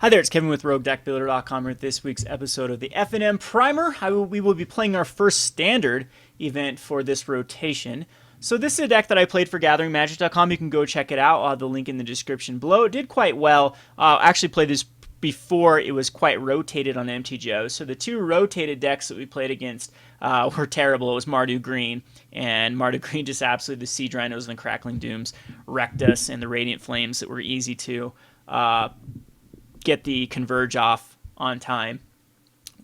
Hi there, it's Kevin with RogueDeckBuilder.com with this week's episode of the FNM Primer. We will be playing our first standard event for this rotation. So this is a deck that I played for GatheringMagic.com. You can go check it out. I'll have the link in the description below. It did quite well. I actually played this before it was quite rotated on MTGO. So the two rotated decks that we played against were terrible. It was Mardu Green, and Mardu Green just absolutely, the Siege Rhinos and the Crackling Dooms wrecked us, and the Radiant Flames that were easy to get the Converge off on time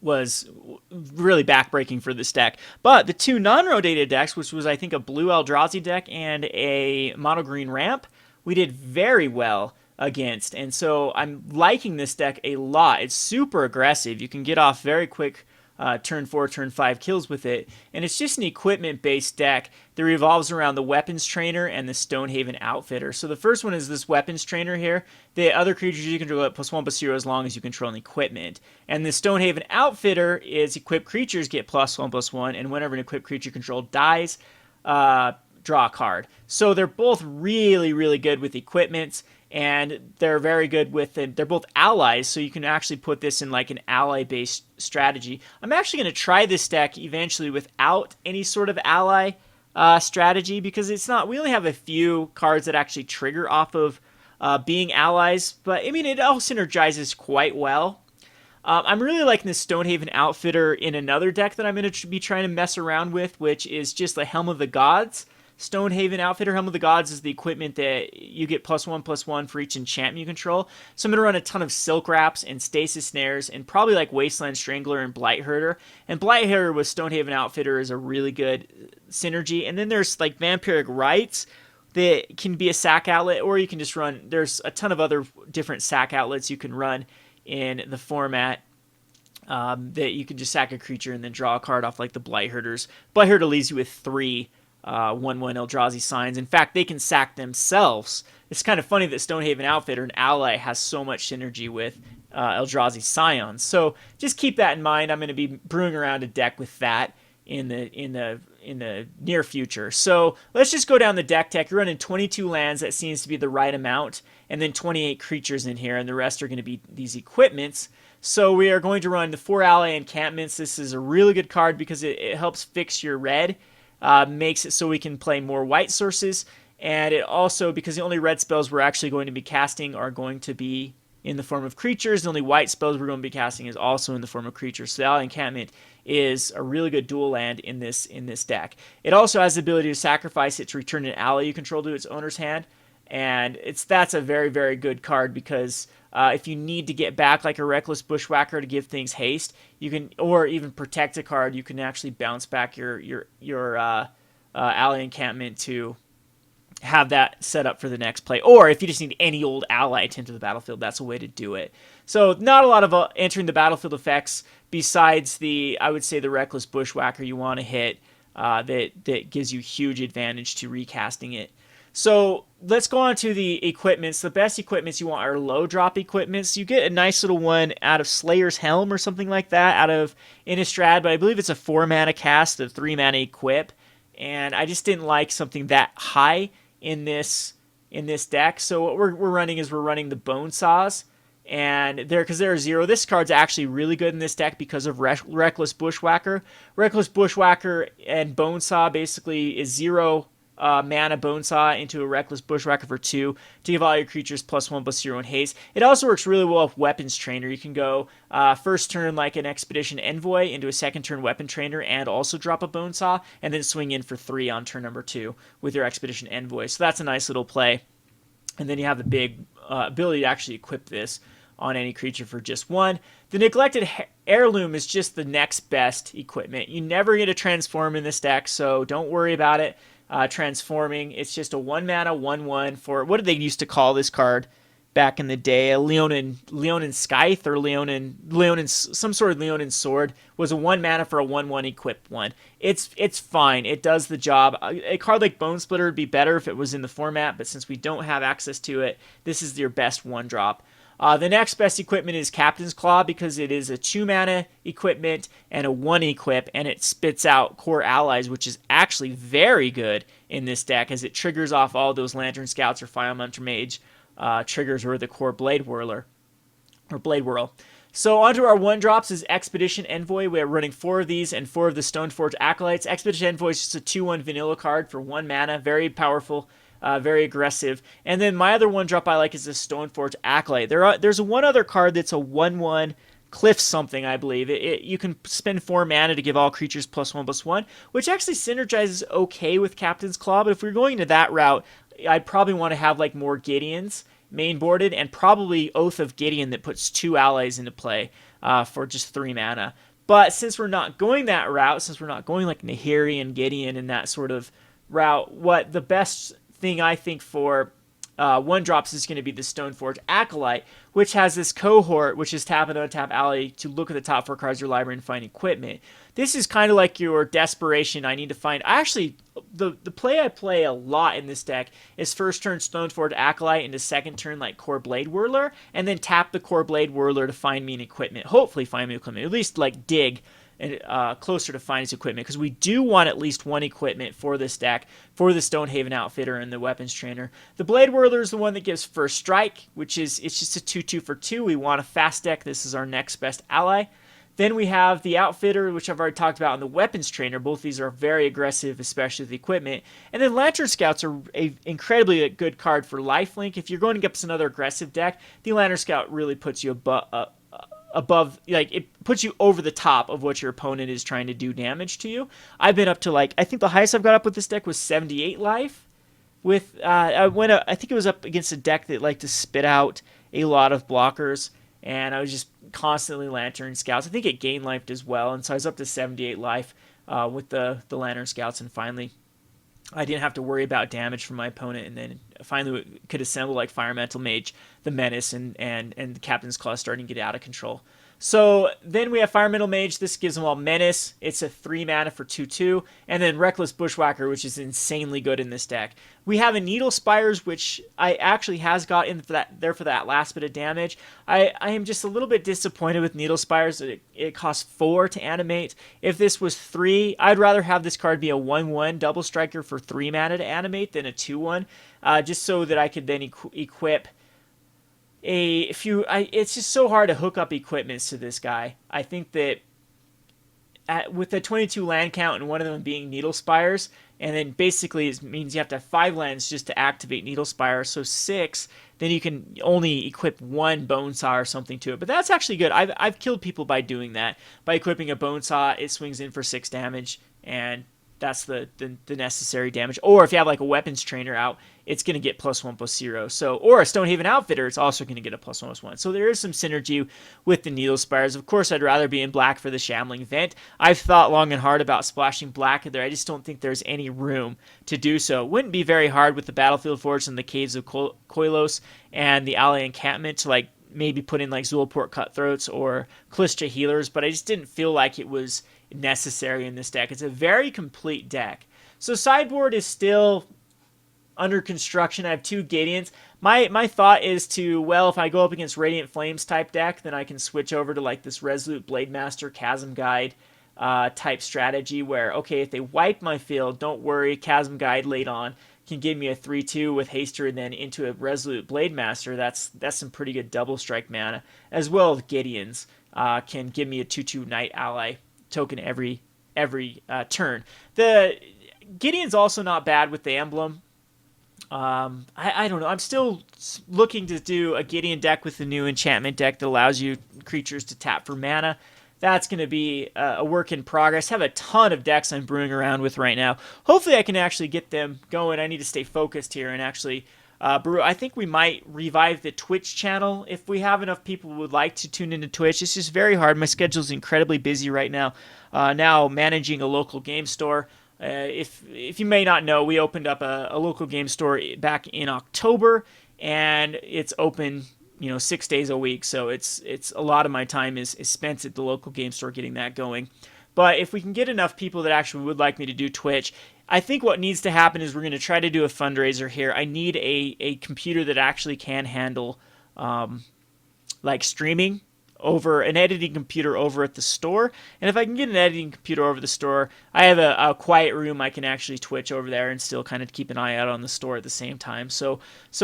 was really backbreaking for this deck. But the two non-rotated decks, which was I think a blue Eldrazi deck and a mono green ramp, we did very well against. And so I'm liking this deck a lot. It's super aggressive. You can get off very quick turn 4, turn 5 kills with it. And it's just an equipment-based deck that revolves around the Weapons Trainer and the Stonehaven Outfitter. So the first one is this Weapons Trainer here. The other creatures you control at +1/+0 as long as you control an equipment. And the Stonehaven Outfitter is equipped creatures get +1/+1, and whenever an equipped creature control dies, draw a card. So they're both really, really good with equipments, and they're very good with it. They're both allies, so you can actually put this in like an ally-based strategy. I'm actually going to try this deck eventually without any sort of ally strategy, because it's not. We only have a few cards that actually trigger off of being allies, but I mean it all synergizes quite well. I'm really liking this Stonehaven Outfitter in another deck that I'm going to be trying to mess around with, which is just the Helm of the Gods. Stonehaven Outfitter. Helm of the Gods is the equipment that you get +1/+1 for each enchantment you control. So I'm going to run a ton of Silkwraps and Stasis Snares and probably like Wasteland Strangler and Blightherder. And Blightherder with Stonehaven Outfitter is a really good synergy. And then there's like Vampiric Rites that can be a sack outlet, or you can just run, there's a ton of other different sack outlets you can run in the format. That you can just sack a creature and then draw a card off like the Blightherders. Blighterder leaves you with 3 1/1 Eldrazi signs. In fact, they can sack themselves. It's kind of funny that Stonehaven Outfitter, an ally, has so much synergy with Eldrazi Scions. So just keep that in mind. I'm going to be brewing around a deck with that in the near future. So let's just go down the deck tech. You're running 22 lands. That seems to be the right amount, and then 28 creatures in here, and the rest are going to be these equipments. So we are going to run the 4 Ally Encampments. This is a really good card because it helps fix your red. Makes it so we can play more white sources, and it also, because the only red spells we're actually going to be casting are going to be in the form of creatures, the only white spells we're going to be casting is also in the form of creatures. So the Ally Encampment is a really good dual land in this deck. It also has the ability to sacrifice it to return an ally you control to its owner's hand, and that's a very, very good card because if you need to get back like a Reckless Bushwhacker to give things haste, you can, or even protect a card, you can actually bounce back your Ally Encampment to have that set up for the next play. Or if you just need any old ally to enter the battlefield, that's a way to do it. So not a lot of entering the battlefield effects besides I would say the Reckless Bushwhacker you want to hit that gives you huge advantage to recasting it. So let's go on to the equipments. The best equipments you want are low drop equipments. You get a nice little one out of Slayer's Helm or something like that out of Innistrad, but I believe it's a 4 mana cast, a 3 mana equip, and I just didn't like something that high in this deck. So what we're running is we're running the Bone Saws, and because they're 0. This card's actually really good in this deck because of Reckless Bushwhacker. Reckless Bushwhacker and Bone Saw basically is 0 mana Bone Saw into a Reckless Bushwhacker for 2 to give all your creatures +1/+0 in haste. It also works really well with Weapons Trainer. You can go first turn like an Expedition Envoy into a second turn Weapon Trainer and also drop a Bone Saw, and then swing in for 3 on turn number 2 with your Expedition Envoy. So that's a nice little play. And then you have the big ability to actually equip this on any creature for just 1. The Neglected Heirloom is just the next best equipment. You never get a transform in this deck, so don't worry about it. Transforming. It's just a 1 mana 1/1 for, what did they used to call this card back in the day? A Leonin Scythe or Leonin some sort of Leonin Sword was a 1 mana for a 1/1 equipped one. It's fine. It does the job. A card like Bone Splitter would be better if it was in the format, but since we don't have access to it, this is your best 1-drop. The next best equipment is Captain's Claw because it is a 2 mana equipment and a 1 equip, and it spits out core allies, which is actually very good in this deck as it triggers off all those Lantern Scouts or Firemantle Mage triggers or the Kor Bladewhirl. or Bladewhirl. So onto our 1-drops is Expedition Envoy. We're running 4 of these and 4 of the Stoneforge Acolytes. Expedition Envoy is just a 2/1 vanilla card for 1 mana. Very powerful, very aggressive. And then my other 1-drop I like is the Stoneforge Acolyte. There's one other card that's a 1/1 Cliff something, I believe. You can spend 4 mana to give all creatures +1/+1, which actually synergizes okay with Captain's Claw. But if we're going to that route, I'd probably want to have like more Gideons mainboarded, and probably Oath of Gideon that puts 2 allies into play for just 3 mana. But since we're not going that route, since we're not going like Nahiri and Gideon and that sort of route, what the best thing I think for 1-drops is going to be the Stoneforge Acolyte, which has this cohort, which is tap and untap ally to look at the top 4 cards of your library and find equipment. This is kind of like your desperation. I need to find. The play I play a lot in this deck is first turn Stoneforge Acolyte into second turn like Kor Bladewhirl, and then tap the Kor Bladewhirl to find me an equipment. Hopefully find me equipment. At least like dig closer to finding equipment, because we do want at least 1 equipment for this deck for the Stonehaven Outfitter and the Weapons Trainer. The Bladewhirl is the one that gives first strike, which is it's just a 2/2 for 2. We want a fast deck. This is our next best ally. Then we have the Outfitter, which I've already talked about, and the Weapons Trainer. Both these are very aggressive, especially with the equipment. And then Lantern Scouts are an incredibly good card for lifelink. If you're going against another aggressive deck, the Lantern Scout really puts you above, like, it puts you over the top of what your opponent is trying to do damage to you. I've been up to, like, I think the highest I've got up with this deck was 78 life. I think it was up against a deck that liked to spit out a lot of blockers, and I was just constantly Lantern Scouts. I think it gained life as well, and so I was up to 78 life with the Lantern Scouts, and finally I didn't have to worry about damage from my opponent, and then finally could assemble like Firemantle Mage, the Menace, and the Captain's Claw starting to get out of control. So then we have Firemantle Mage. This gives them all Menace. It's a 3 mana for 2/2. And then Reckless Bushwhacker, which is insanely good in this deck. We have a Needle Spires, which I actually has got in for that last bit of damage. I am just a little bit disappointed with Needle Spires. It costs 4 to animate. If this was 3, I'd rather have this card be a 1/1 double striker for 3 mana to animate than a 2/1, just so that I could then equip it's just so hard to hook up equipments to this guy. I think that with the 22 land count and one of them being Needle Spires, and then basically it means you have to have 5 lands just to activate Needle Spire, so 6, then you can only equip 1 Bone Saw or something to it. But that's actually good. I've killed people by doing that. By equipping a Bone Saw, it swings in for 6 damage, and that's the necessary damage. Or if you have like a Weapons Trainer out, it's going to get +1/+0. So, or a Stonehaven Outfitter, it's also going to get a +1/+1. So there is some synergy with the Needle Spires. Of course, I'd rather be in black for the Shambling Vent. I've thought long and hard about splashing black in there. I just don't think there's any room to do so. It wouldn't be very hard with the Battlefield Forge and the Caves of Koilos and the Ally Encampment to like maybe put in like Zulaport Cutthroats or Callistra Healers, but I just didn't feel like it was necessary in this deck. It's a very complete deck. So sideboard is still under construction. I have 2 Gideons. My thought is to, well, if I go up against Radiant Flames type deck, then I can switch over to like this Resolute Blademaster Chasm Guide type strategy where, okay, if they wipe my field, don't worry, Chasm Guide late on can give me a 3/2 with Haster and then into a Resolute Blademaster. That's some pretty good double strike mana, as well as Gideons can give me a 2/2 Knight Ally token every turn. The Gideon's also not bad with the emblem. I don't know. I'm still looking to do a Gideon deck with the new enchantment deck that allows you creatures to tap for mana. That's going to be a work in progress. I have a ton of decks I'm brewing around with right now. Hopefully I can actually get them going. I need to stay focused here and actually brew. I think we might revive the Twitch channel if we have enough people who would like to tune into Twitch. It's just very hard. My schedule is incredibly busy right now. Now managing a local game store. If you may not know, we opened up a local game store back in October, and it's open 6 days a week. So it's a lot of my time is spent at the local game store getting that going. But if we can get enough people that actually would like me to do Twitch, I think what needs to happen is we're going to try to do a fundraiser here. I need a computer that actually can handle like streaming over an editing computer over at the store. And if I can get an editing computer over the store, I have a quiet room I can actually Twitch over there and still kind of keep an eye out on the store at the same time. So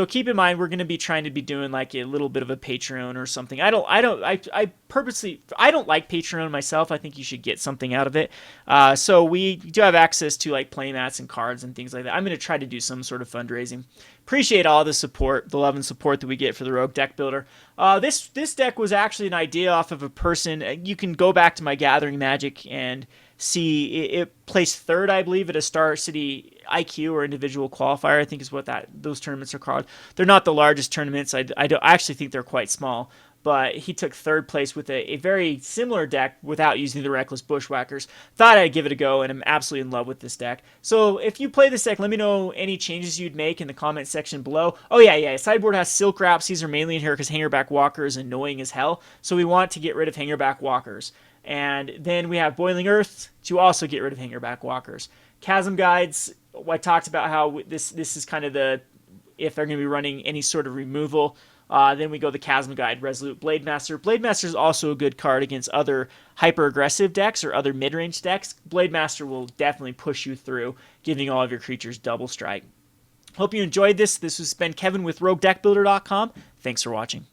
keep in mind, we're going to be trying to be doing like a little bit of a Patreon or something. I don't like Patreon myself. I think you should get something out of it. So we do have access to like playmats and cards and things like that. I'm going to try to do some sort of fundraising. Appreciate all the support, the love and support that we get for the Rogue Deck Builder. This deck was actually an idea off of a person. You can go back to my Gathering Magic and see it placed third, I believe, at a Star City IQ or individual qualifier. I think is what those tournaments are called. They're not the largest tournaments. I actually think they're quite small. But he took third place with a very similar deck without using the Reckless Bushwhackers. Thought I'd give it a go, and I'm absolutely in love with this deck. So if you play this deck, let me know any changes you'd make in the comment section below. Oh yeah, sideboard has Silkwraps. These are mainly in here because Hangerback Walker is annoying as hell. So we want to get rid of Hangerback Walkers. And then we have Boiling Earth to also get rid of Hangerback Walkers. Chasm Guides, I talked about how this is kind of if they're going to be running any sort of removal. Then we go the Chasm Guide, Resolute Blademaster. Blademaster is also a good card against other hyper-aggressive decks or other mid-range decks. Blademaster will definitely push you through, giving all of your creatures double strike. Hope you enjoyed this. This has been Kevin with RogueDeckBuilder.com. Thanks for watching.